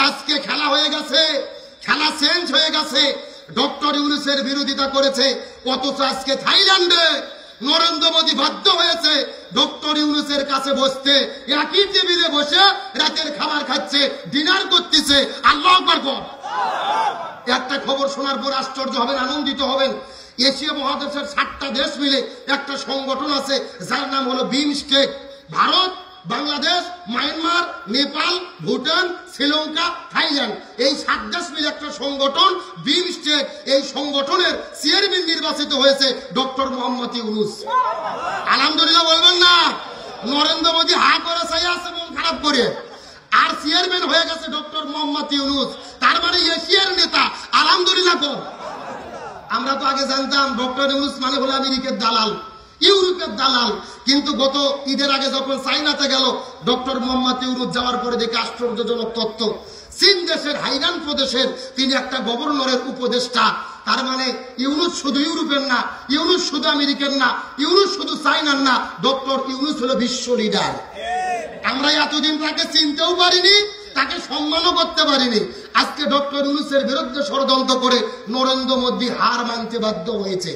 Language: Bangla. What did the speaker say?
আজকে খেলা হয়ে গেছে, খেলা চেঞ্জ হয়ে গেছে। ডক্টর ইউনূসের বিরোধিতা করেছে, অথচ আজকে থাইল্যান্ডে নরেন্দ্র মোদী বাধ্য হয়েছে ডক্টর ইউনূসের কাছে বসতে, একই টেবিলে বসে রাতের খাবার খাচ্ছে, ডিনার করতেছে। আল্লাহু আকবার। একটা খবর শোনার পর আশ্চর্য হবেন, আনন্দিত হবেন। এশিয়া মহাদেশের 7টা দেশ মিলে একটা সংগঠন আছে যার নাম হলো বিমস্টেক। ভারত, বাংলাদেশ, মায়ানমার, নেপাল, ভুটান, শ্রীলঙ্কা, থাইল্যান্ড, এই 7 দেশ মিলে একটা সংগঠন বিমস্টেক। এই সংগঠনের চেয়ারম্যান নির্বাচিত হয়েছে ডক্টর মোহাম্মদ ইউনূস। আলহামদুলিল্লাহ বলবেন না? নরেন্দ্র মোদী হা করে চাই আছে মন খারাপ করে, আর চেয়ারম্যান হয়ে গেছে ডক্টর মোহাম্মদ ইউনূস। তার মানে এশিয়ার নেতা। আলহামদুলিল্লাহ। আমরা তো আগে জানতাম ডক্টর ইউনূস মানে হলো আমেরিকার দালাল, ইউরোপের দালাল। কিন্তু গত ঈদের আগে যখন চাইনাতে গেল ডক্টর মোহাম্মদ ইউনূস, যাওয়ার পরে দেখে আশ্চর্যজনক তথ্য, চীন দেশের হাইনান প্রদেশের তিনি একটা গভর্নরের উপদেষ্টা। তার মানে ইউনূস শুধু ইউরোপের না, ইউনূস শুধু আমেরিকার না, ইউনূস শুধু চাইনার না, ডক্টর ইউনূস হলো বিশ্ব লিডার। আমরা এতদিন তাকে চিনতেও পারিনি, তাকে সম্মানও করতে পারিনি। আজকে ডক্টর ইউনূসের বিরুদ্ধে ষড়যন্ত্র করে নরেন্দ্র মোদী হার মানতে বাধ্য হয়েছে।